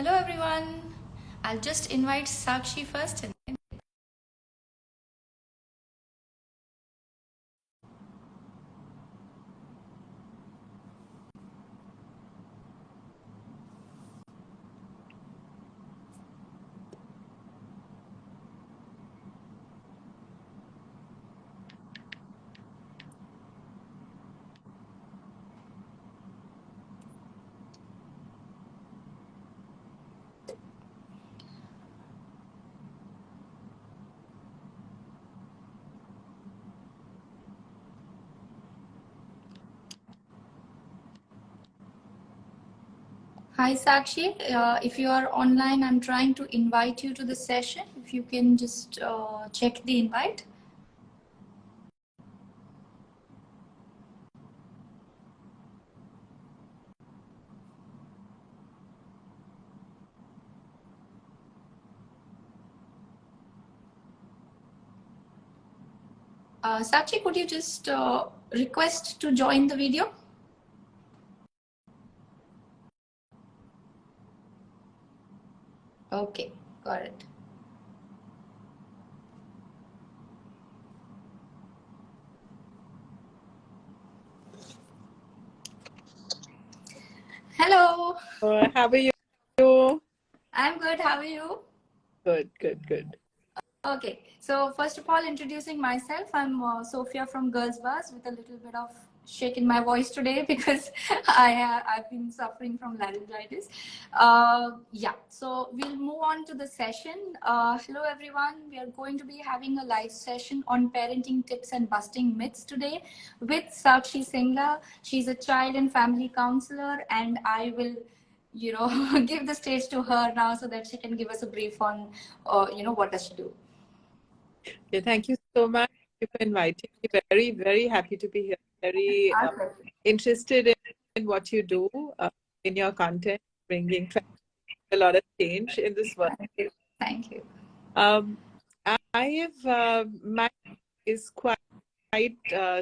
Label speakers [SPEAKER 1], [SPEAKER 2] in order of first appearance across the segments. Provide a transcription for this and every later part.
[SPEAKER 1] Hello everyone. I'll just invite Saakshi first and then. Hi Saakshi, if you are online, I'm trying to invite you to the session. If you can just check the invite. Saakshi, could you just request to join the video? Okay, got it. Hello.
[SPEAKER 2] How are you?
[SPEAKER 1] I'm good. How are you?
[SPEAKER 2] Good.
[SPEAKER 1] Okay, so first of all, introducing myself, I'm Sophia from Girls Bars with a little bit of shake in my voice today because I've been suffering from laryngitis. Yeah, so we'll move on to the session. Hello everyone, we are going to be having a live session on parenting tips and busting myths today with Saakshi Singla. She's a child and family counselor, and I will give the stage to her now so that she can give us a brief on what does she do.
[SPEAKER 2] Yeah, thank you so much for inviting me. Very happy to be here. Very interested in what you do in your content, bringing a lot of change in this world.
[SPEAKER 1] Thank you.
[SPEAKER 2] I have my is quite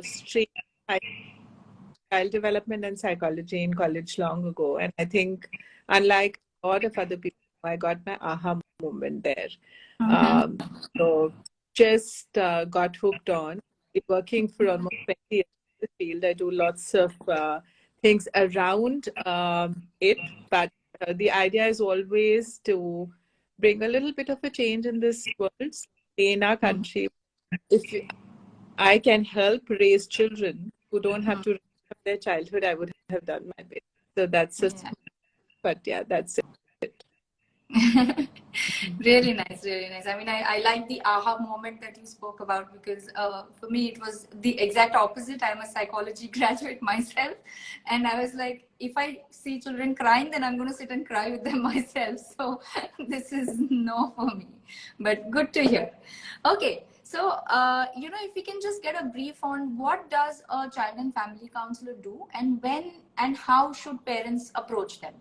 [SPEAKER 2] straight child development and psychology in college long ago, and I think unlike a lot of other people, I got my aha moment there. So just got hooked on. Been working for almost 20 years in the field. I do lots of things around it, but the idea is always to bring a little bit of a change in this world, in our country. If I can help raise children who don't have to raise their childhood, I would have done my bit. So that's just, but yeah, that's it.
[SPEAKER 1] Really nice, really nice. I mean, I like the aha moment that you spoke about because for me it was the exact opposite. I'm a psychology graduate myself, and I was like, if I see children crying, then I'm going to sit and cry with them myself. So this is no for me, but good to hear. Okay, so if we can just get a brief on what does a child and family counselor do, and when and how should parents approach them?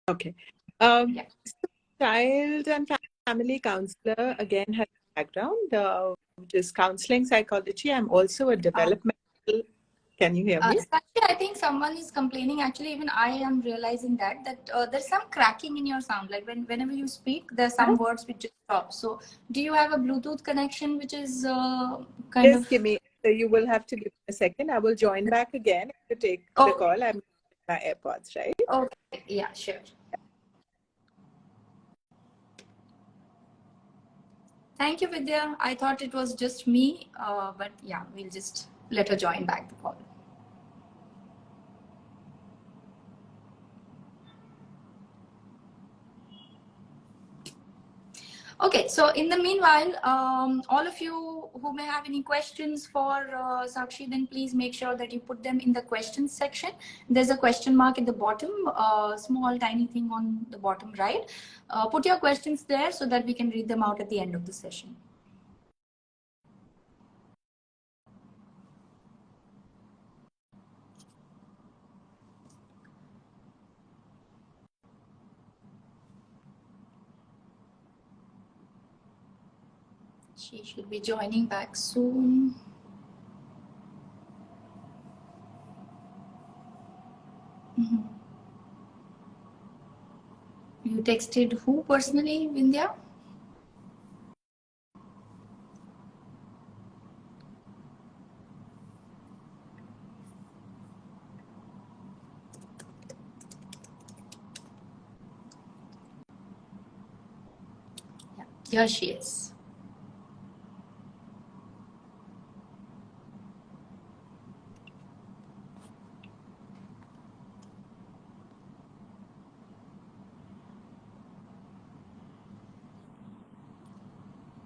[SPEAKER 2] Okay.
[SPEAKER 1] Yeah.
[SPEAKER 2] Child and family counselor again has a background, which is counseling psychology. I'm also a developmental. Can you hear me?
[SPEAKER 1] Saakshi, I think someone is complaining. Actually, even I am realizing that there's some cracking in your sound. Like whenever you speak, there's some words which just stop. So, do you have a Bluetooth connection which is kind
[SPEAKER 2] Just
[SPEAKER 1] of?
[SPEAKER 2] give me. So you will have to give me a second. I will join back again to take the
[SPEAKER 1] Oh,
[SPEAKER 2] call. I'm with my AirPods, right?
[SPEAKER 1] okay. Yeah, sure. Thank you, Vidya. I thought it was just me, but yeah, we'll just let her join back the call. Okay, so in the meanwhile, all of you who may have any questions for Saakshi, then please make sure that you put them in the questions section. There's a question mark at the bottom, small tiny thing on the bottom right. Put your questions there so that we can read them out at the end of the session. She should be joining back soon. You texted who personally, Vindhya? Yeah, here she is.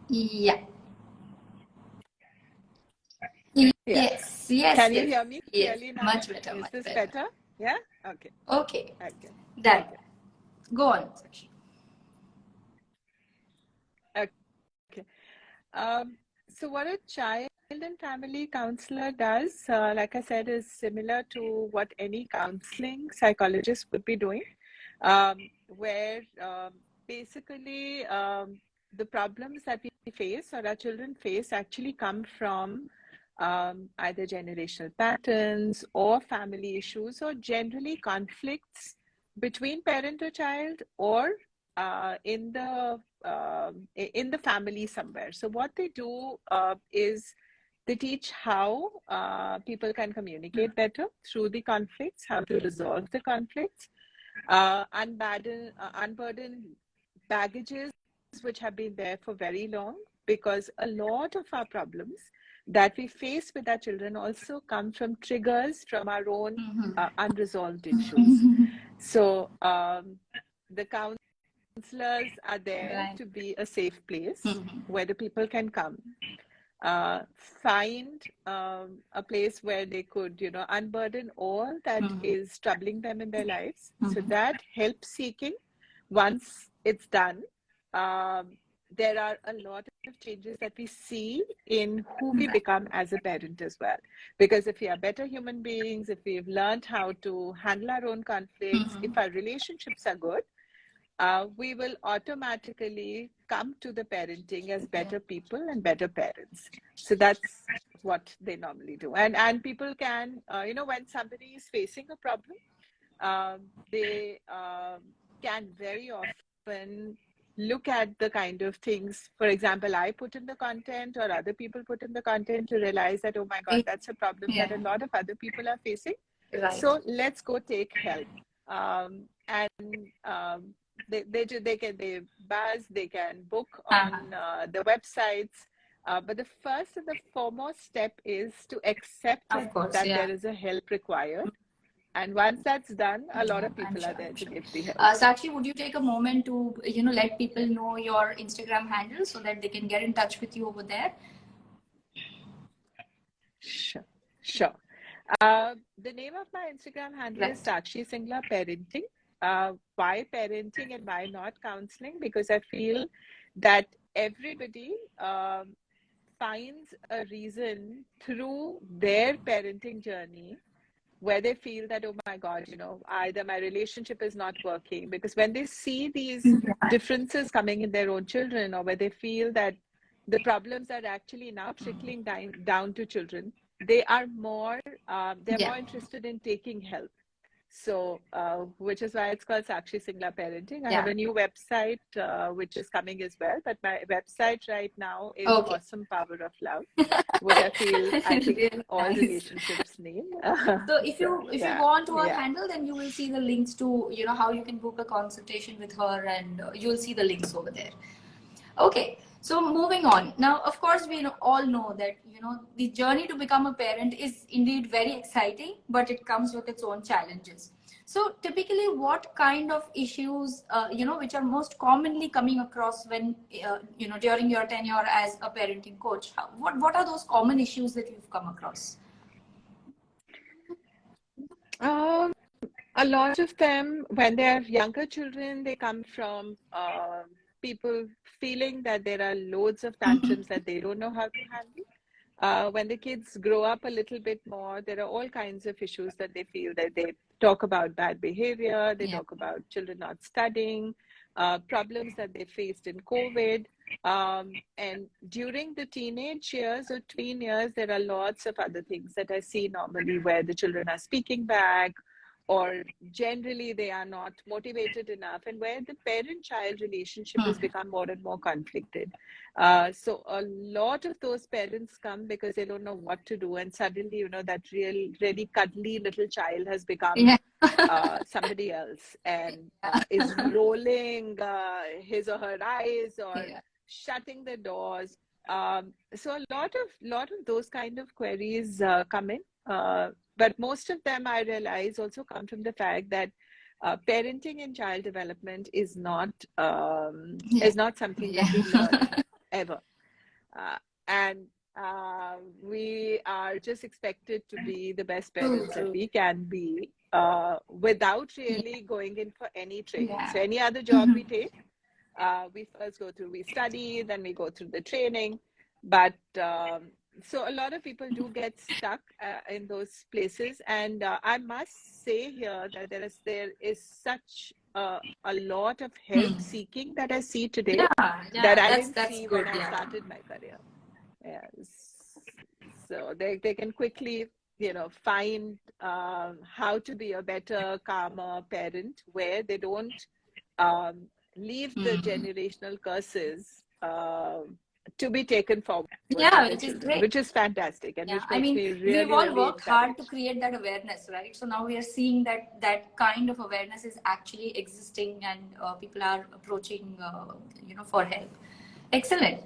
[SPEAKER 1] Yeah.
[SPEAKER 2] Yeah.
[SPEAKER 1] Yes, yes,
[SPEAKER 2] Can you
[SPEAKER 1] yes,
[SPEAKER 2] hear me
[SPEAKER 1] yes.
[SPEAKER 2] clearly now?
[SPEAKER 1] Much better,
[SPEAKER 2] Is
[SPEAKER 1] much
[SPEAKER 2] this
[SPEAKER 1] better.
[SPEAKER 2] better? Yeah? Okay.
[SPEAKER 1] Okay,
[SPEAKER 2] Okay.
[SPEAKER 1] done.
[SPEAKER 2] Okay.
[SPEAKER 1] Go on, Saakshi.
[SPEAKER 2] Okay. So what a child and family counselor does, like I said, is similar to what any counseling psychologist would be doing, where basically the problems that we face or our children face actually come from either generational patterns or family issues or generally conflicts between parent or child or in the family somewhere. So what they do is they teach how people can communicate better through the conflicts, how to resolve the conflicts, unburden baggages which have been there for very long, because a lot of our problems that we face with our children also come from triggers from our own unresolved issues. So the counselors are there
[SPEAKER 1] Right.
[SPEAKER 2] to be a safe place
[SPEAKER 1] Mhm.
[SPEAKER 2] where the people can come, find a place where they could, unburden all that is troubling them in their lives. So that help seeking, once it's done, there are a lot of changes that we see in who we become as a parent as well. Because if we are better human beings, if we've learned how to handle our own conflicts, if our relationships are good, we will automatically come to the parenting as better people and better parents. So that's what they normally do. And people can, when somebody is facing a problem, they can very often look at the kind of things, for example, I put in the content or other people put in the content, to realize that, oh my God, that's a problem that
[SPEAKER 1] Yeah,
[SPEAKER 2] a lot of other people are facing.
[SPEAKER 1] right.
[SPEAKER 2] So let's go take help. And they buzz, they can book
[SPEAKER 1] Uh-huh.
[SPEAKER 2] on the websites. But the first and the foremost step is to accept
[SPEAKER 1] Of course,
[SPEAKER 2] that
[SPEAKER 1] yeah.
[SPEAKER 2] there is a help required. And once that's done, a lot
[SPEAKER 1] Yeah,
[SPEAKER 2] of
[SPEAKER 1] I'm
[SPEAKER 2] people are
[SPEAKER 1] sure,
[SPEAKER 2] there
[SPEAKER 1] I'm
[SPEAKER 2] to
[SPEAKER 1] sure.
[SPEAKER 2] give the help.
[SPEAKER 1] Sakshi, would you take a moment to, let people know your Instagram handle so that they can get in touch with you over there?
[SPEAKER 2] Sure, sure. The name of my Instagram handle is
[SPEAKER 1] Right.
[SPEAKER 2] Saakshi Singla Parenting. Why parenting and why not counseling? Because I feel that everybody finds a reason through their parenting journey where they feel that, oh my God, either my relationship is not working. Because when they see these
[SPEAKER 1] Yeah.
[SPEAKER 2] differences coming in their own children, or where they feel that the problems are actually now trickling down to children, they are they're
[SPEAKER 1] Yeah.
[SPEAKER 2] more interested in taking help. So, which is why it's called Saakshi Singla Parenting. I have
[SPEAKER 1] Yeah.
[SPEAKER 2] a new website which is coming as well, but my website right now is
[SPEAKER 1] Okay.
[SPEAKER 2] Awesome Power of Love, which I think
[SPEAKER 1] Really
[SPEAKER 2] all
[SPEAKER 1] nice.
[SPEAKER 2] relationships need.
[SPEAKER 1] So if
[SPEAKER 2] So
[SPEAKER 1] you
[SPEAKER 2] yeah,
[SPEAKER 1] go on to her
[SPEAKER 2] yeah,
[SPEAKER 1] handle, then you will see the links to how you can book a consultation with her, and you will see the links over there. Okay, so moving on. Now, of course, we all know that the journey to become a parent is indeed very exciting, but it comes with its own challenges. So, typically, what kind of issues which are most commonly coming across when during your tenure as a parenting coach? What are those common issues that you've come across?
[SPEAKER 2] um, a lot of them, when they're younger children, they come from people feeling that there are loads of tantrums that they don't know how to handle. When the kids grow up a little bit more, there are all kinds of issues that they feel, that they talk about bad behavior, they
[SPEAKER 1] Yeah.
[SPEAKER 2] talk about children not studying, problems that they faced in COVID. And during the teenage years or tween years, there are lots of other things that I see normally, where the children are speaking back, or generally they are not motivated enough, and where the parent-child relationship has become more and more conflicted. So a lot of those parents come because they don't know what to do, and suddenly, that really cuddly little child has become
[SPEAKER 1] Yeah.
[SPEAKER 2] somebody else, and is rolling his or her eyes, or
[SPEAKER 1] Yeah.
[SPEAKER 2] shutting the doors. So a lot of those kind of queries come in. But most of them, I realize, also come from the fact that parenting and child development
[SPEAKER 1] Yeah.
[SPEAKER 2] is not something that we
[SPEAKER 1] Yeah.
[SPEAKER 2] learn ever, and we are just expected to be the best
[SPEAKER 1] True,
[SPEAKER 2] parents that
[SPEAKER 1] true.
[SPEAKER 2] we can be, without
[SPEAKER 1] Yeah.
[SPEAKER 2] really going in for any training.
[SPEAKER 1] Yeah.
[SPEAKER 2] So any other job we take, we first we study, then we go through the training. But so a lot of people do get stuck in those places. And I must say here that there is such a lot of help seeking that I see today
[SPEAKER 1] Yeah,
[SPEAKER 2] that
[SPEAKER 1] yeah,
[SPEAKER 2] I didn't
[SPEAKER 1] that's
[SPEAKER 2] see when
[SPEAKER 1] good.
[SPEAKER 2] I
[SPEAKER 1] Yeah.
[SPEAKER 2] started my career. Yes. So they can quickly, find how to be a better, calmer parent, where they don't um, leave the generational curses to be taken forward by
[SPEAKER 1] Yeah,
[SPEAKER 2] the
[SPEAKER 1] which is
[SPEAKER 2] children,
[SPEAKER 1] great.
[SPEAKER 2] which is fantastic, and
[SPEAKER 1] Yeah,
[SPEAKER 2] which
[SPEAKER 1] I
[SPEAKER 2] makes
[SPEAKER 1] mean,
[SPEAKER 2] me
[SPEAKER 1] we've
[SPEAKER 2] really,
[SPEAKER 1] all
[SPEAKER 2] really
[SPEAKER 1] worked hard to
[SPEAKER 2] encouraged.
[SPEAKER 1] create that awareness, right? So now we are seeing that that kind of awareness is actually existing, and people are approaching, for help. Excellent.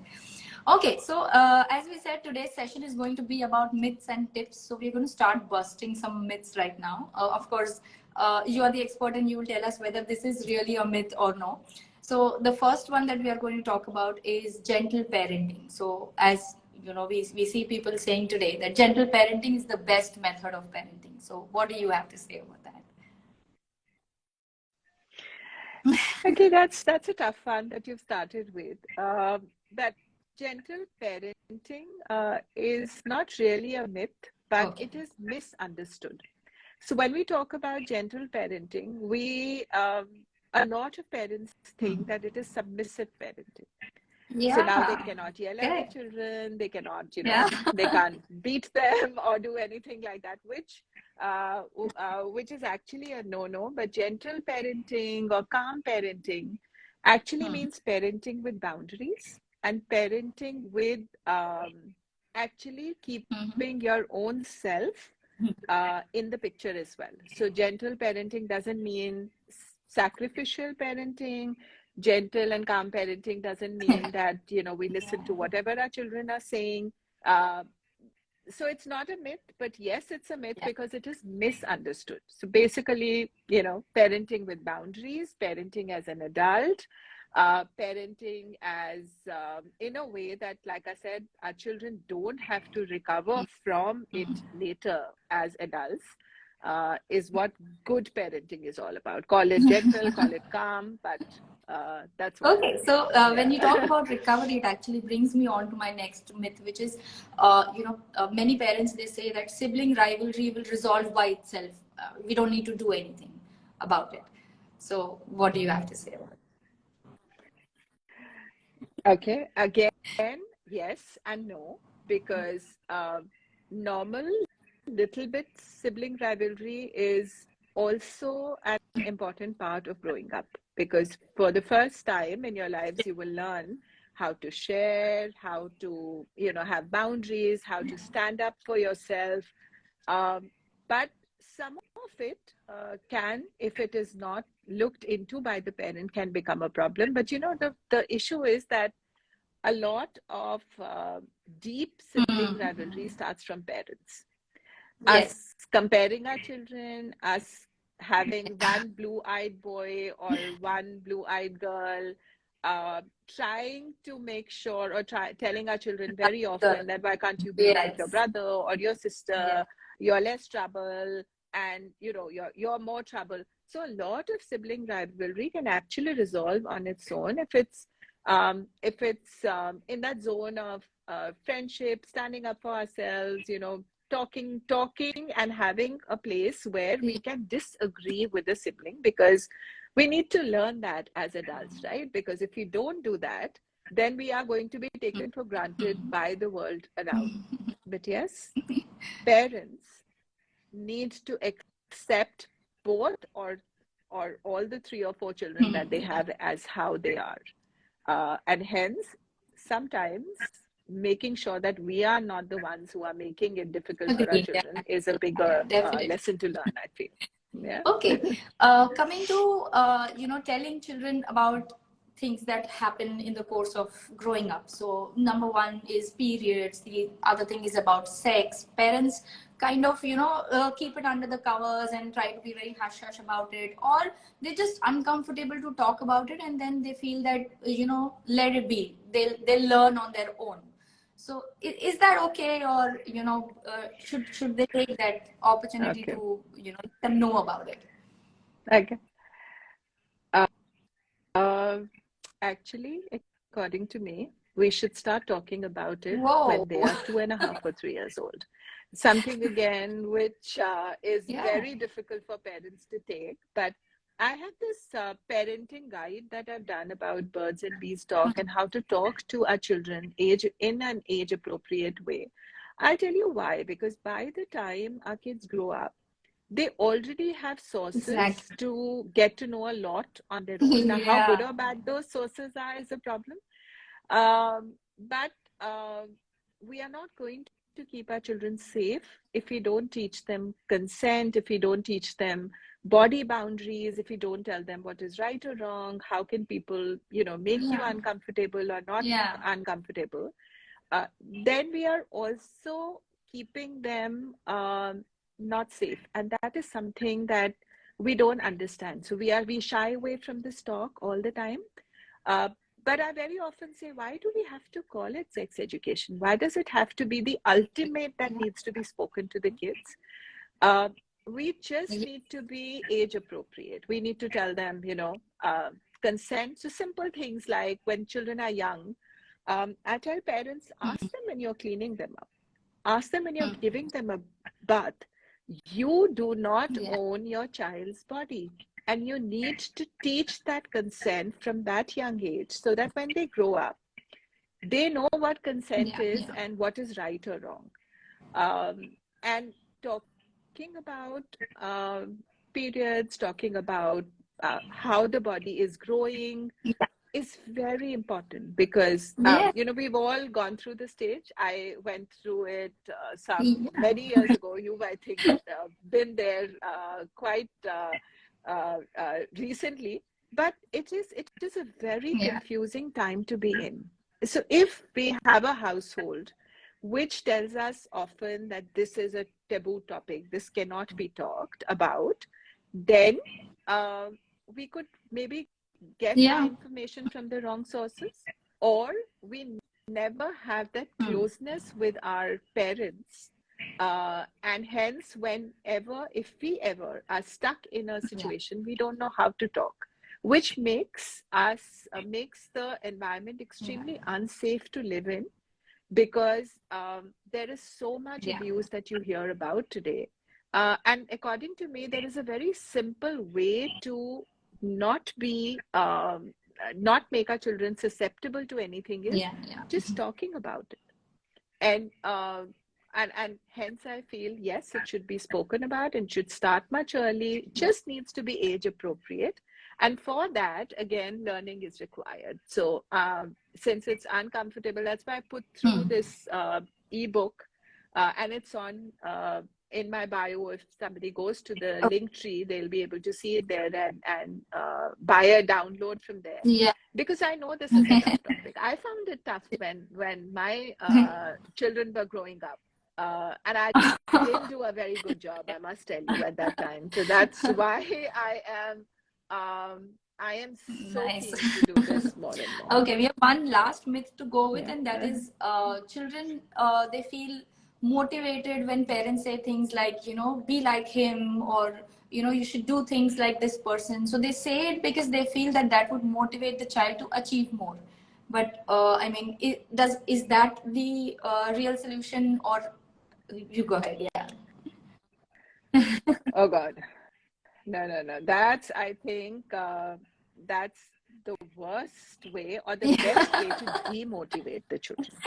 [SPEAKER 1] Okay, so as we said, today's session is going to be about myths and tips. So we're going to start busting some myths right now. Of course, you are the expert, and you will tell us whether this is really a myth or no. So the first one that we are going to talk about is gentle parenting. So as we see people saying today that gentle parenting is the best method of parenting. So what do you have to say about that?
[SPEAKER 2] Okay, that's a tough one that you've started with. That gentle parenting is not really a myth, but
[SPEAKER 1] Okay.
[SPEAKER 2] it is misunderstood. So when we talk about gentle parenting, we a lot of parents think that it is submissive parenting. So now they
[SPEAKER 1] Yeah.
[SPEAKER 2] cannot yell at the
[SPEAKER 1] Correct.
[SPEAKER 2] children, they cannot,
[SPEAKER 1] Yeah.
[SPEAKER 2] they can't beat them or do anything like that, which is actually a no-no. But gentle parenting or calm parenting actually means parenting with boundaries, and parenting with actually keeping your own self in the picture as well. So gentle parenting doesn't mean sacrificial parenting. Gentle and calm parenting doesn't mean that, we listen to whatever our children are saying. Uh, so it's not a myth, but yes, it's a myth
[SPEAKER 1] Yeah.
[SPEAKER 2] because it is misunderstood. So basically, parenting with boundaries, parenting as an adult, parenting as in a way that, like I said, our children don't have to recover from it later as adults, is what good parenting is all about. Call it gentle, call it calm, but that's what it
[SPEAKER 1] Okay,
[SPEAKER 2] is.
[SPEAKER 1] so when you talk
[SPEAKER 2] Yeah.
[SPEAKER 1] about recovery, it actually brings me on to my next myth, which is, many parents, they say that sibling rivalry will resolve by itself. We don't need to do anything about it. So, what do you have to say about it?
[SPEAKER 2] Okay, again, yes and no, because normal little bit sibling rivalry is also an important part of growing up, because for the first time in your lives, you will learn how to share, how to, have boundaries, how to stand up for yourself. But some of it can, if it is not looked into by the parent, can become a problem. But the issue is that a lot of deep sibling rivalry starts from parents.
[SPEAKER 1] Yes.
[SPEAKER 2] Us comparing our children, us having one blue-eyed boy or one blue-eyed girl, trying to make sure, or telling our children very
[SPEAKER 1] The
[SPEAKER 2] often that why can't you be like your
[SPEAKER 1] yes.
[SPEAKER 2] brother or your
[SPEAKER 1] Yeah.
[SPEAKER 2] sister? You're less trouble, and you're more trouble. So a lot of sibling rivalry can actually resolve on its own if it's in that zone of friendship, standing up for ourselves, talking and having a place where we can disagree with the sibling, because we need to learn that as adults, right? Because if we don't do that, then we are going to be taken for granted by the world around. But yes, parents need to accept both or all the 3 or 4 children that they have as how they are. And hence, sometimes making sure that we are not the ones who are making it difficult for our
[SPEAKER 1] Agreed. Yeah,
[SPEAKER 2] children is a bigger
[SPEAKER 1] definitely.
[SPEAKER 2] lesson to learn, I feel. Yeah.
[SPEAKER 1] Okay. Coming to, telling children about things that happen in the course of growing up. So, number one is periods. The other thing is about sex. Parents kind of, keep it under the covers and try to be very hush hush about it. Or they're just uncomfortable to talk about it, and then they feel that, let it be. They'll learn on their own. So is that okay, or should they take that opportunity
[SPEAKER 2] Okay.
[SPEAKER 1] to let them know about it?
[SPEAKER 2] Okay. Uh, Actually, according to me, we should start talking about it
[SPEAKER 1] Whoa.
[SPEAKER 2] when they are 2.5 or 3 years old. Something again which is
[SPEAKER 1] Yeah.
[SPEAKER 2] very difficult for parents to take, but I have this parenting guide that I've done about birds and bees talk and how to talk to our children in an age appropriate way. I'll tell you why, because by the time our kids grow up, they already have sources
[SPEAKER 1] Exactly.
[SPEAKER 2] to get to know a lot on their own. Now, how good
[SPEAKER 1] Yeah.
[SPEAKER 2] or bad those sources are is a problem. But we are not going to keep our children safe if we don't teach them consent, if we don't teach them body boundaries, if we don't tell them what is right or wrong, how can people, make you
[SPEAKER 1] Yeah.
[SPEAKER 2] uncomfortable or not
[SPEAKER 1] Yeah.
[SPEAKER 2] uncomfortable. Then we are also keeping them not safe, and that is something that we don't understand. So we shy away from this talk all the time. Uh, but I very often say, why do we have to call it sex education? Why does it have to be the ultimate that needs to be spoken to the kids? Uh, we just need to be age appropriate. We need to tell them, consent. So simple things like when children are young, I tell parents, ask them when you're cleaning them up. Ask them when you're giving them a bath. You do not
[SPEAKER 1] Yeah.
[SPEAKER 2] own your child's body. And you need to teach that consent from that young age so that when they grow up, they know what consent
[SPEAKER 1] Yeah.
[SPEAKER 2] is
[SPEAKER 1] Yeah.
[SPEAKER 2] and what is right or wrong. And talking about periods, talking about how the body is growing, is very important because
[SPEAKER 1] Yeah.
[SPEAKER 2] we've all gone through the stage. I went through it some
[SPEAKER 1] Yeah.
[SPEAKER 2] many years ago. You've, I think, been there quite recently, but it is a very
[SPEAKER 1] Yeah.
[SPEAKER 2] confusing time to be in. So if we have a household which tells us often that this is a taboo topic, this cannot be talked about, then uh, we could maybe get our
[SPEAKER 1] Yeah.
[SPEAKER 2] information from the wrong sources, or we never have that closeness with our parents. And hence, if we ever are stuck in a
[SPEAKER 1] Yeah.
[SPEAKER 2] situation, we don't know how to talk, which makes the environment
[SPEAKER 1] Yeah.
[SPEAKER 2] extremely unsafe to live in because there is so much
[SPEAKER 1] Yeah.
[SPEAKER 2] abuse that you hear about today. And according to me, there is a very simple way to not be, not make our children susceptible to anything is
[SPEAKER 1] Yeah. Yeah.
[SPEAKER 2] just talking about it. And hence I feel, yes, it should be spoken about and should start much early. It just needs to be age appropriate. And for that, again, learning is required. So since it's uncomfortable, that's why I put through this ebook, and it's on in my bio. If somebody goes to the
[SPEAKER 1] Okay.
[SPEAKER 2] link tree, they'll be able to see it there and buy a download from there.
[SPEAKER 1] Yeah.
[SPEAKER 2] Because I know this is a tough topic. I found it tough when my children were growing up, and I didn't do a very good job, I must tell you, at that time. So that's why I am so
[SPEAKER 1] Nice.
[SPEAKER 2] keen to do this more and more.
[SPEAKER 1] Okay, we have one last myth to go with,
[SPEAKER 2] Yeah.
[SPEAKER 1] and that is children, they feel motivated when parents say things like, be like him, or, you should do things like this person. So they say it because they feel that that would motivate the child to achieve more. But I mean, is that the real solution, or you go ahead? Yeah.
[SPEAKER 2] Oh God. No. That's, I think, that's the worst way or the best way to demotivate the children.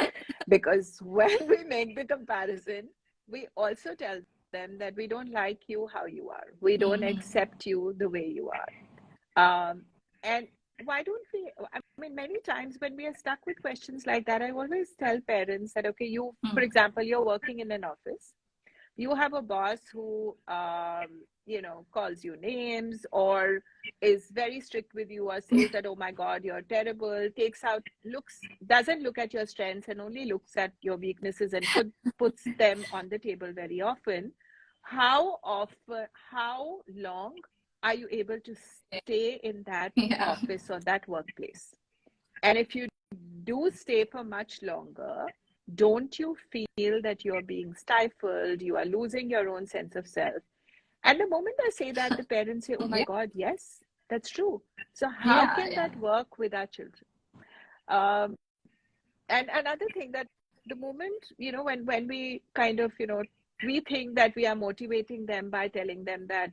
[SPEAKER 2] Because when we make the comparison, we also tell them that we don't like you how you are. We don't accept you the way you are. And why don't we? I mean, many times when we are stuck with questions like that, I always tell parents that, okay, you, for example, you're working in an office. You have a boss who, calls you names or is very strict with you or says that, oh my God, you're terrible, doesn't look at your strengths and only looks at your weaknesses and puts them on the table very often. How long are you able to stay in that office or that workplace? And if you do stay for much longer, don't you feel that you're being stifled, you are losing your own sense of self? And the moment I say that, the parents say, oh my God, yes, that's true. So how can that work with our children? And another thing, that the moment, when we kind of, we think that we are motivating them by telling them that,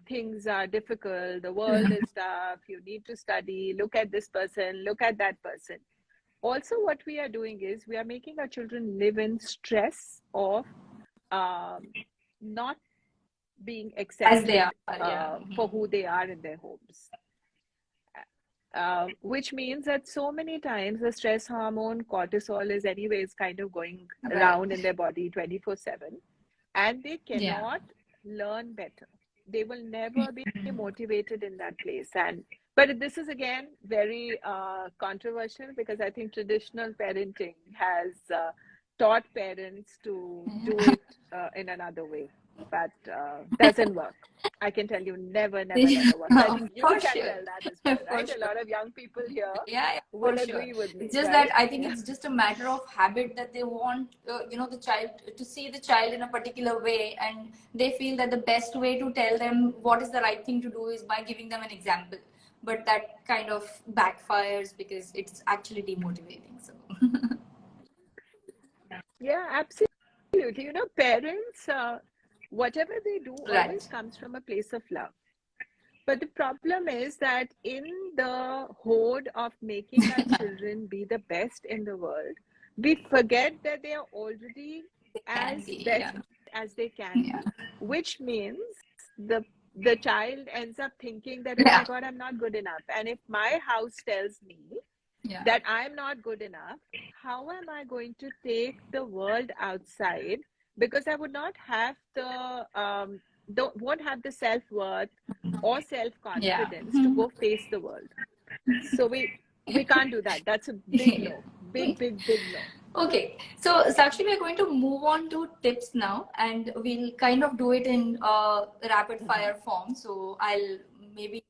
[SPEAKER 2] things are difficult, the world is tough, you need to study, look at this person, look at that person. Also, what we are doing is we are making our children live in stress of not being accepted
[SPEAKER 1] as they are,
[SPEAKER 2] for who they are in their homes. Which means that so many times the stress hormone cortisol is anyways kind of going around in their body 24/7, and they cannot learn better. They will never be motivated in that place. But this is again very controversial, because I think traditional parenting has taught parents to do it in another way, but doesn't work. I can tell you, never works. I think you can tell that as well, right? A lot of young people here will agree with me.
[SPEAKER 1] It's just that I think it's just a matter of habit, that they want, the child to see the child in a particular way, and they feel that the best way to tell them what is the right thing to do is by giving them an example. But that kind of backfires because it's actually demotivating. So.
[SPEAKER 2] Yeah, absolutely. Parents, whatever they do always comes from a place of love. But the problem is that in the horde of making our children be the best in the world, we forget that they are already as best as they can be, which means the child ends up thinking that, oh my God, I'm not good enough. And if my house tells me that I'm not good enough, how am I going to take the world outside? Because I would not have won't have the self-worth or self-confidence to go face the world. So we can't do that. That's a big no. Big no.
[SPEAKER 1] Okay, so Saakshi, we're going to move on to tips now, and we'll kind of do it in rapid fire form. So I'll maybe,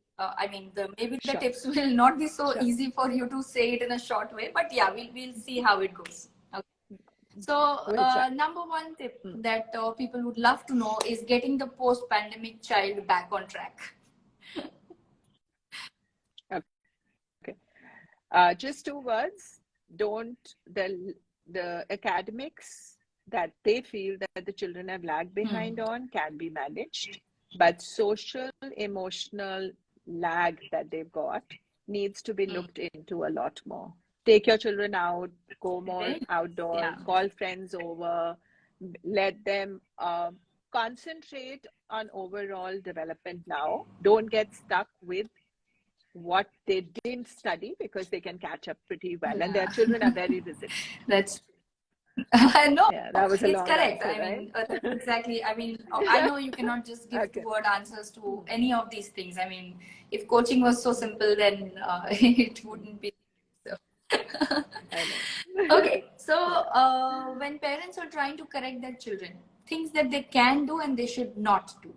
[SPEAKER 1] maybe the tips will not be so easy for you to say it in a short way, but yeah, we'll see how it goes. Okay. So number one tip that people would love to know is getting the post-pandemic child back on track.
[SPEAKER 2] Okay. Just 2 words. Don't the academics that they feel that the children have lagged behind on can be managed, but social emotional lag that they've got needs to be looked into a lot more. Take your children out, go more outdoors, call friends over, let them concentrate on overall development now. Don't get stuck with what they didn't study, because they can catch up pretty well, and their children are very resilient.
[SPEAKER 1] That's no,
[SPEAKER 2] that was a
[SPEAKER 1] it's
[SPEAKER 2] long
[SPEAKER 1] correct.
[SPEAKER 2] answer,
[SPEAKER 1] Right? Exactly. I know you cannot just give two-word answers to any of these things. If coaching was so simple, then it wouldn't be. So.
[SPEAKER 2] I know.
[SPEAKER 1] Okay, so when parents are trying to correct their children, things that they can do and they should not do.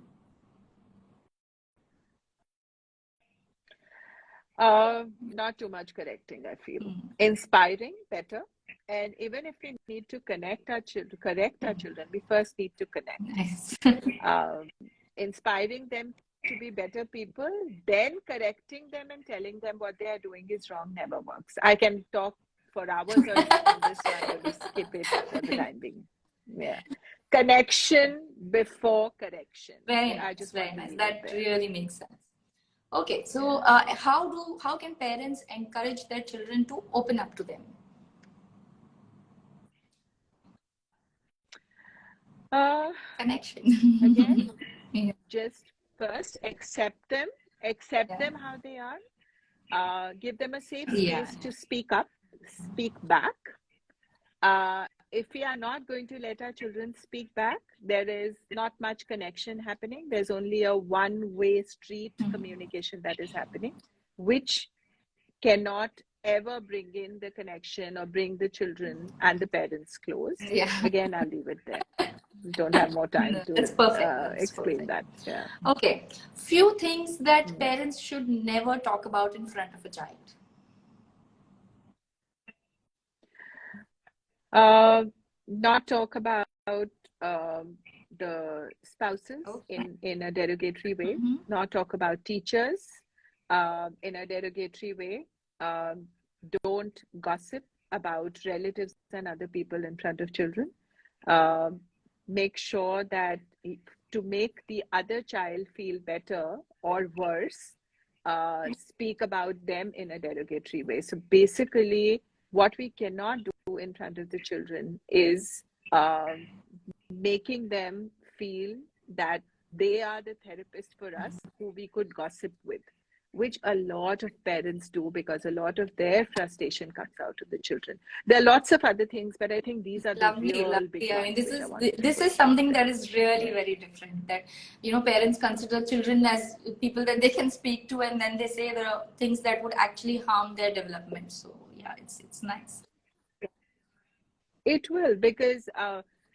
[SPEAKER 2] Not too much correcting, I feel. Inspiring, better. And even if we need to correct our children, we first need to connect.
[SPEAKER 1] Nice.
[SPEAKER 2] Inspiring them to be better people, then correcting them and telling them what they are doing is wrong never works. I can talk for hours on this, so I'm going to skip it for the time being. Yeah. Connection before correction.
[SPEAKER 1] Very nice. Very nice. That really makes sense. Okay, so how can parents encourage their children to open up to them?
[SPEAKER 2] Uh,
[SPEAKER 1] Connection.
[SPEAKER 2] Again,
[SPEAKER 1] Yeah.
[SPEAKER 2] just first accept them how they are. Give them a safe
[SPEAKER 1] Yeah.
[SPEAKER 2] space to speak up, speak back. If we are not going to let our children speak back, there is not much connection happening. There's only a one-way street communication that is happening, which cannot ever bring in the connection or bring the children and the parents close.
[SPEAKER 1] Yeah.
[SPEAKER 2] Again, I'll leave it there. We don't have more time
[SPEAKER 1] No, that's
[SPEAKER 2] to
[SPEAKER 1] perfect. That's
[SPEAKER 2] explain
[SPEAKER 1] perfect.
[SPEAKER 2] that. Yeah.
[SPEAKER 1] Okay. Few things that
[SPEAKER 2] Mm.
[SPEAKER 1] parents should never talk about in front of a child.
[SPEAKER 2] Uh, Not talk about the spouses
[SPEAKER 1] Okay.
[SPEAKER 2] in a derogatory way.
[SPEAKER 1] Mm-hmm.
[SPEAKER 2] Not talk about teachers in a derogatory way. Um, don't gossip about relatives and other people in front of children. Um, Make sure that to make the other child feel better or worse, speak about them in a derogatory way. So basically, what we cannot do in front of the children is making them feel that they are the therapist for us who we could gossip with, which a lot of parents do because a lot of their frustration comes out to the children. There are lots of other things, but I think these are the
[SPEAKER 1] Lovely,
[SPEAKER 2] real big
[SPEAKER 1] lovely. I mean,
[SPEAKER 2] ones which I wanted to
[SPEAKER 1] this
[SPEAKER 2] put
[SPEAKER 1] is
[SPEAKER 2] out
[SPEAKER 1] something
[SPEAKER 2] there.
[SPEAKER 1] that is really
[SPEAKER 2] Yeah.
[SPEAKER 1] very different. That parents consider children as people that they can speak to, and then they say there are things that would actually harm their development. So yeah, it's nice.
[SPEAKER 2] It will, because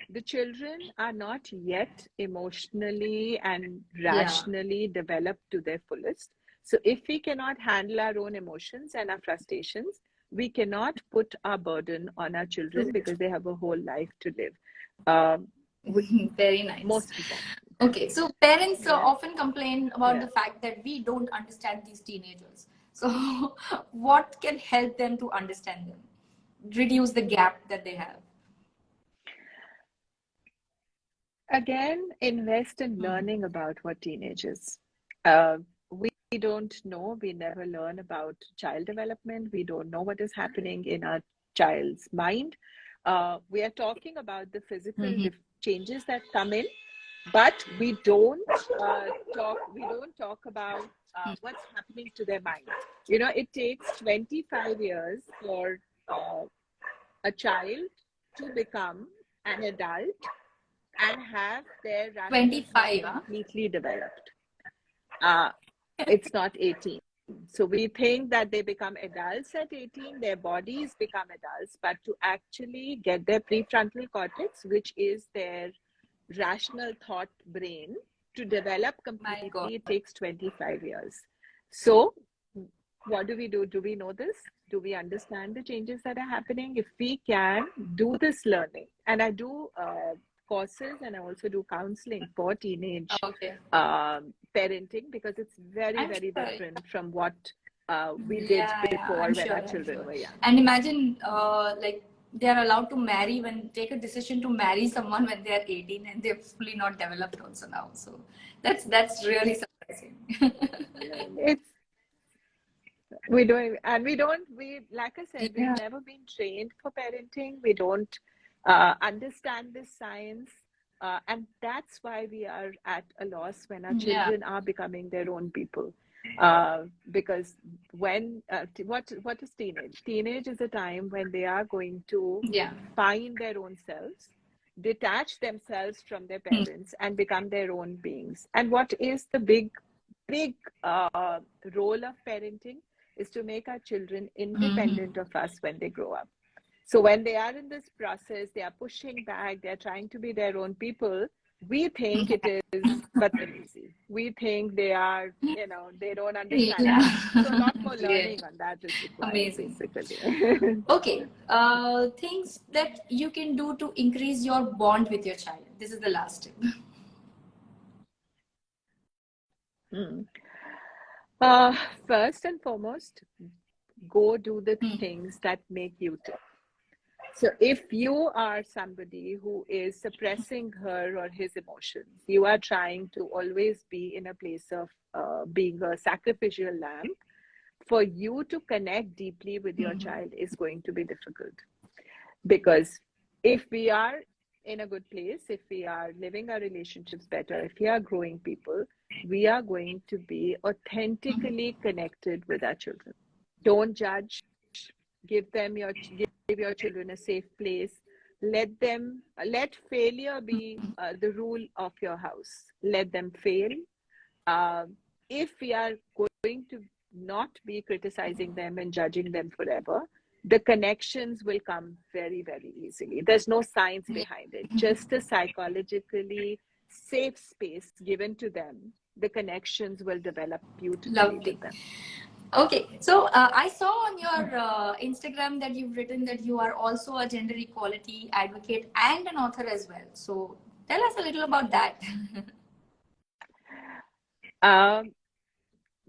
[SPEAKER 2] the children are not yet emotionally and
[SPEAKER 1] Yeah.
[SPEAKER 2] rationally developed to their fullest. So, if we cannot handle our own emotions and our frustrations, we cannot put our burden on our children because they have a whole life to live. Um,
[SPEAKER 1] Very nice.
[SPEAKER 2] Most important.
[SPEAKER 1] Okay, so parents
[SPEAKER 2] Yeah.
[SPEAKER 1] often complain about
[SPEAKER 2] Yeah.
[SPEAKER 1] the fact that we don't understand these teenagers. So, what can help them to understand them, reduce the gap that they have?
[SPEAKER 2] Again, invest in
[SPEAKER 1] Hmm.
[SPEAKER 2] learning about what teenagers. Uh, we don't know, we never learn about child development. We don't know what is happening in our child's mind. We are talking about the physical
[SPEAKER 1] Hmm.
[SPEAKER 2] changes that come in, but we don't talk about what's happening to their mind. It takes 25 years for uh, a child to become an adult and have their rational thought
[SPEAKER 1] 25, huh?
[SPEAKER 2] completely developed. Uh, it's not 18. So we think that they become adults at 18, their bodies become adults, but to actually get their prefrontal cortex, which is their rational thought brain, to develop
[SPEAKER 1] My God.
[SPEAKER 2] completely, it takes 25 years. So, what do we do? Do we know this? Do we understand the changes that are happening? If we can do this learning, and I do courses and I also do counseling for teenage
[SPEAKER 1] Okay.
[SPEAKER 2] parenting because it's very,
[SPEAKER 1] I'm
[SPEAKER 2] very
[SPEAKER 1] sure.
[SPEAKER 2] different from what we did
[SPEAKER 1] Yeah, yeah,
[SPEAKER 2] before
[SPEAKER 1] I'm
[SPEAKER 2] when
[SPEAKER 1] sure,
[SPEAKER 2] our
[SPEAKER 1] I'm
[SPEAKER 2] children
[SPEAKER 1] sure.
[SPEAKER 2] were young.
[SPEAKER 1] And imagine, like, they are allowed to marry when take a decision to marry someone when they are 18 and they're fully not developed also now. So that's really surprising.
[SPEAKER 2] It's we do, and we like I said, we've
[SPEAKER 1] Yeah.
[SPEAKER 2] never been trained for parenting. We don't understand this science, and that's why we are at a loss when our
[SPEAKER 1] Yeah.
[SPEAKER 2] children are becoming their own people. Because what is teenage? Teenage is a time when they are going to
[SPEAKER 1] Yeah.
[SPEAKER 2] find their own selves, detach themselves from their
[SPEAKER 1] Hmm.
[SPEAKER 2] parents, and become their own beings. And what is the big role of parenting is to make our children
[SPEAKER 1] Hmm.
[SPEAKER 2] independent of us when they grow up. So when they are in this process, they are pushing back, they're trying to be their own people. We think it is Badmanizi. We think they don't understand
[SPEAKER 1] Yeah.
[SPEAKER 2] us. So a lot more
[SPEAKER 1] Great.
[SPEAKER 2] learning on that is required,
[SPEAKER 1] Amazing.
[SPEAKER 2] basically.
[SPEAKER 1] Okay. Things that you can do to increase your bond with your child. This is the last tip.
[SPEAKER 2] Hmm. Uh, First and foremost, go do the
[SPEAKER 1] Hmm.
[SPEAKER 2] things that make you tick. So if you are somebody who is suppressing her or his emotions, you are trying to always be in a place of being a sacrificial lamb, for you to connect deeply with your
[SPEAKER 1] Hmm.
[SPEAKER 2] child is going to be difficult. Because if we are in a good place, if we are living our relationships better, if we are growing people, we are going to be authentically connected with our children. Don't judge. Give your children a safe place. Let failure be the rule of your house. Let them fail. If we are going to not be criticizing them and judging them forever, the connections will come very, very easily. There's no science behind it, just a psychologically safe space given to them. The connections will develop beautifully
[SPEAKER 1] Lovely.
[SPEAKER 2] with them.
[SPEAKER 1] Okay, so I saw on your Instagram that you've written that you are also a gender equality advocate and an author as well. So tell us a little about that.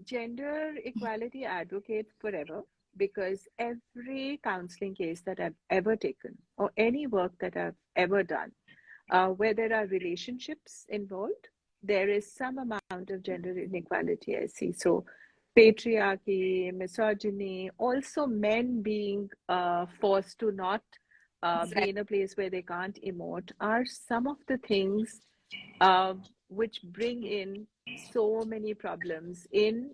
[SPEAKER 2] Gender equality advocate forever, because every counseling case that I've ever taken or any work that I've ever done, where there are relationships involved, there is some amount of gender inequality I see. So patriarchy, misogyny, also men being forced to not be in a place where they can't emote, are some of the things which bring in so many problems in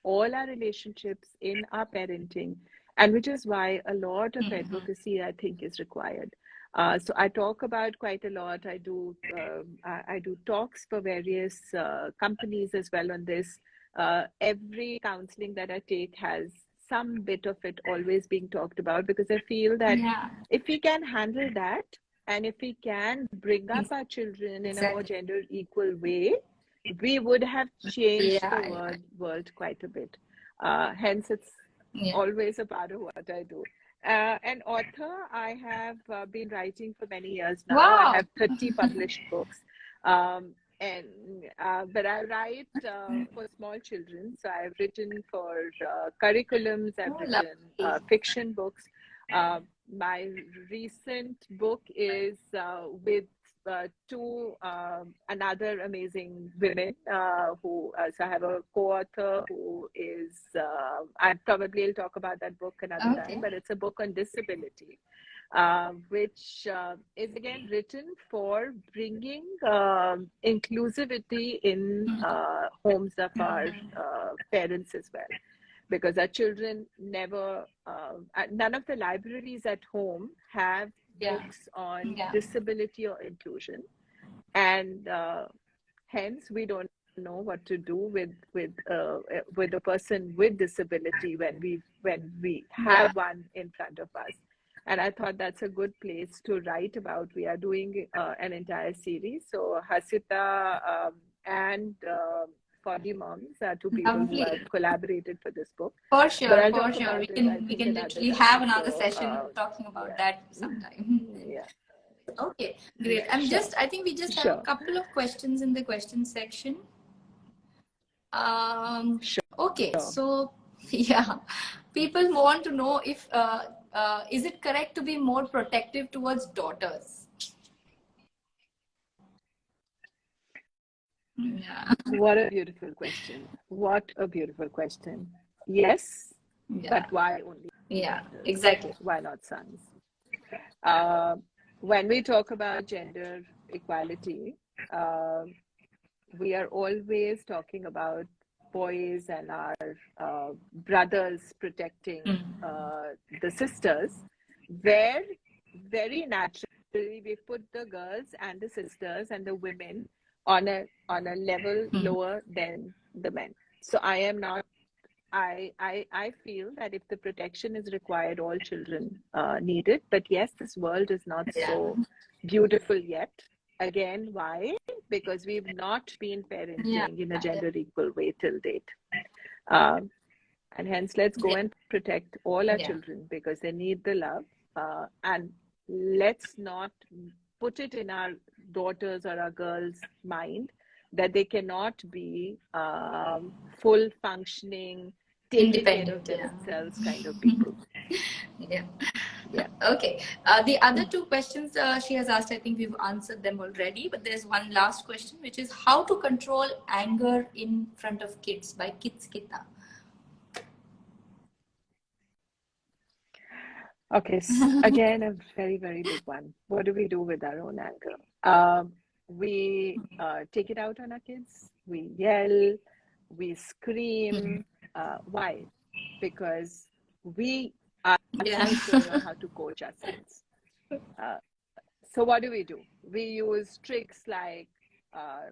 [SPEAKER 2] all our relationships, in our parenting, and which is why a lot of advocacy, I think, is required. So I talk about quite a lot. I do talks for various companies as well on this. Every counseling that I take has some bit of it always being talked about, because I feel that if we can handle that, and if we can bring up our children in a more gender equal way, we would have changed the world quite a bit. Hence, it's always a part of what I do. An author, I have been writing for many years now.
[SPEAKER 1] Wow.
[SPEAKER 2] I have 30 published books. But I write for small children. So I've written for curriculums, I've written fiction books. My recent book is with two another amazing women who, so I have a co-author who is, I probably will talk about that book another time, but it's a book on disability, which is again written for bringing inclusivity in homes of our parents as well. Because our children never, none of the libraries at home have books on disability or inclusion, and hence we don't know what to do with a person with disability when we have one in front of us. And I thought that's a good place to write about. We are doing an entire series. So Hasita and Foddy Moms are two people who have collaborated for this book.
[SPEAKER 1] For sure, for sure. We can literally have another session talking about that sometime. Okay, great. I think we just have a couple of questions in the question section. Okay, so people want to know if is it correct to be more protective towards daughters?
[SPEAKER 2] What a beautiful question. What a beautiful question. Yes, but why only daughters?
[SPEAKER 1] Exactly.
[SPEAKER 2] Why not sons? When we talk about gender equality, we are always talking about boys and our brothers protecting the sisters, where very naturally we put the girls and the sisters and the women on a level lower than the men. So I am not, I feel that if the protection is required, all children need it. But yes, this world is not so beautiful yet. Again, why? Because we've not been parenting in a gender equal way till date. And hence, let's go and protect all our children, because they need the love. And let's not put it in our daughters or our girls' mind that they cannot be full functioning, taking care of themselves kind of people.
[SPEAKER 1] Okay. The other two questions she has asked, I think we've answered them already, but there's one last question, which is how to control anger in front of kids by Kids Kita.
[SPEAKER 3] Okay, again, a very, very big one. What do we do with our own anger? We take it out on our kids. We yell, we scream. Why? Because we
[SPEAKER 1] Yeah.
[SPEAKER 3] ourselves don't know how to coach ourselves. Uh, so what do? We use tricks like uh,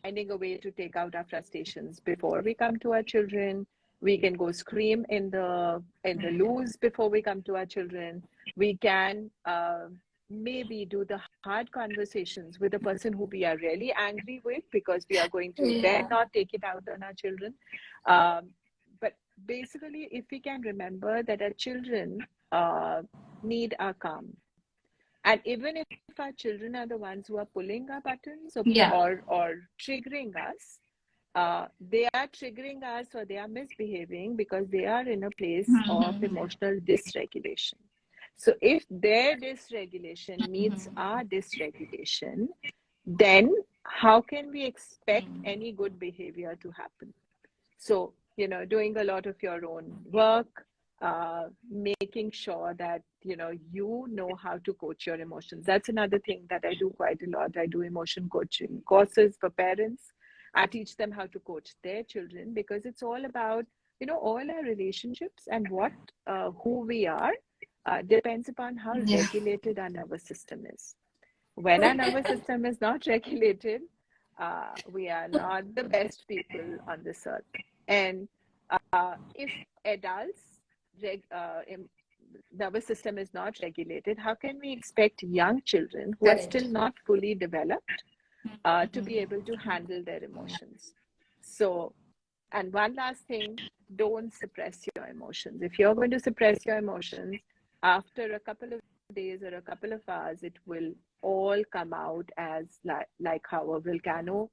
[SPEAKER 3] finding a way to take out our frustrations before we come to our children. We can go scream in the loos before we come to our children. We can maybe do the hard conversations with the person who we are really angry with, because we are going to then
[SPEAKER 1] Yeah.
[SPEAKER 3] not take it out on our children. Um, but basically, if we can remember that our children need our calm, and even if our children are the ones who are pulling our buttons,
[SPEAKER 1] Yeah.
[SPEAKER 3] or triggering us, they are triggering us, or they are misbehaving because they are in a place of emotional dysregulation. So if their dysregulation needs our dysregulation, then how can we expect any good behavior to happen? So, doing a lot of your own work, making sure that, you know how to coach your emotions. That's another thing that I do quite a lot. I do emotion coaching courses for parents. I teach them how to coach their children, because it's all about, all our relationships and who we are depends upon how
[SPEAKER 1] Yeah.
[SPEAKER 3] regulated our nervous system is. When our nervous system is not regulated, we are not the best people on this earth. And if adults' nervous system is not regulated, how can we expect young children who are
[SPEAKER 1] Correct.
[SPEAKER 3] still not fully developed to be able to handle their emotions? So, and one last thing, don't suppress your emotions. If you're going to suppress your emotions, after a couple of days or a couple of hours, it will all come out as like how a volcano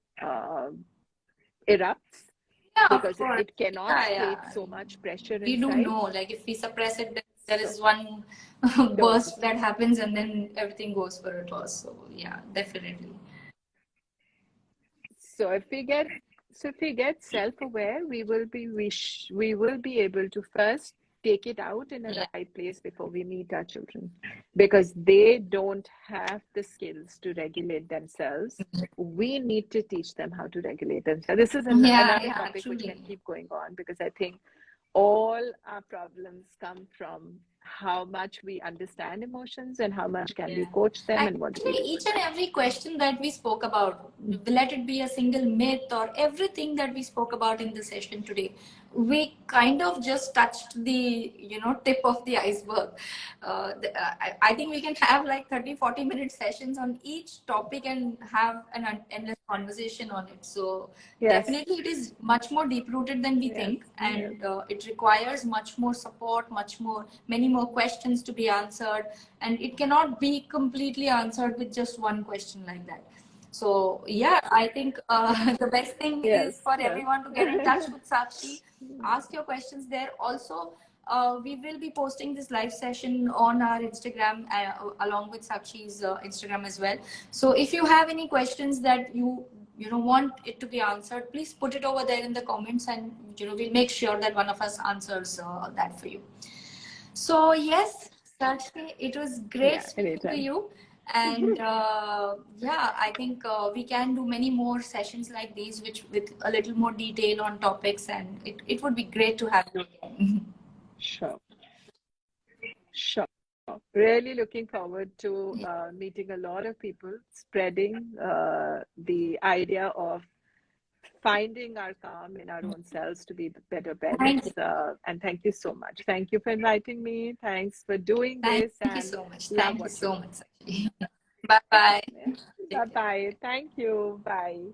[SPEAKER 3] erupts,
[SPEAKER 1] Yeah, of
[SPEAKER 3] because
[SPEAKER 1] course.
[SPEAKER 3] it cannot
[SPEAKER 1] Yeah, yeah.
[SPEAKER 3] take so much pressure
[SPEAKER 1] We do
[SPEAKER 3] inside.
[SPEAKER 1] know, like if we suppress it, then there
[SPEAKER 3] So
[SPEAKER 1] is one
[SPEAKER 3] don't
[SPEAKER 1] burst that
[SPEAKER 3] suppress.
[SPEAKER 1] happens, and then everything goes for a toss. So yeah, definitely.
[SPEAKER 3] So if we get self-aware, we will be able to first take it out in a
[SPEAKER 1] Yeah.
[SPEAKER 3] right place before we meet our children, because they don't have the skills to regulate themselves. We need to teach them how to regulate themselves. This is
[SPEAKER 1] Yeah,
[SPEAKER 3] another
[SPEAKER 1] yeah,
[SPEAKER 3] topic which can
[SPEAKER 1] truly.
[SPEAKER 3] keep going on, because I think all our problems come from how much we understand emotions and how much can
[SPEAKER 1] Yeah.
[SPEAKER 3] we coach them, and what do we
[SPEAKER 1] Actually,
[SPEAKER 3] do
[SPEAKER 1] each
[SPEAKER 3] with
[SPEAKER 1] and
[SPEAKER 3] them.
[SPEAKER 1] every question that we spoke about, let it be a single myth or everything that we spoke about in the session today, we kind of just touched the, tip of the iceberg. I think we can have like 30, 40-minute sessions on each topic and have an endless conversation on it. So
[SPEAKER 3] Yes,
[SPEAKER 1] definitely it is much more deep rooted than we
[SPEAKER 3] yes,
[SPEAKER 1] think,
[SPEAKER 3] yes.
[SPEAKER 1] and it requires much more support, many more questions to be answered, and it cannot be completely answered with just one question like that. So yeah, I think the best thing
[SPEAKER 3] Yes,
[SPEAKER 1] is for
[SPEAKER 3] yes.
[SPEAKER 1] everyone to get in touch with Saakshi, ask your questions there. Also, we will be posting this live session on our Instagram along with Sakshi's Instagram as well. So if you have any questions that you want it to be answered, please put it over there in the comments, and we'll make sure that one of us answers that for you. So yes, Sakshi, it was great
[SPEAKER 3] Yeah,
[SPEAKER 1] speaking to
[SPEAKER 3] anytime.
[SPEAKER 1] you. And yeah, I think we can do many more sessions like these, which with a little more detail on topics, and it would be great to have you again.
[SPEAKER 3] Sure, sure. Really looking forward to
[SPEAKER 1] Yeah.
[SPEAKER 3] meeting a lot of people, spreading the idea of finding our calm in our own selves to be better
[SPEAKER 1] Thank
[SPEAKER 3] parents.
[SPEAKER 1] you.
[SPEAKER 3] And thank you so much. Thank you for inviting me. Thanks for doing
[SPEAKER 1] Thank
[SPEAKER 3] this,
[SPEAKER 1] you
[SPEAKER 3] and
[SPEAKER 1] so much.
[SPEAKER 3] love
[SPEAKER 1] Thank you
[SPEAKER 3] what you
[SPEAKER 1] so
[SPEAKER 3] do.
[SPEAKER 1] much, Sakshi. Bye bye.
[SPEAKER 3] Yeah. Bye
[SPEAKER 1] Take care.
[SPEAKER 3] bye. Thank you. Bye.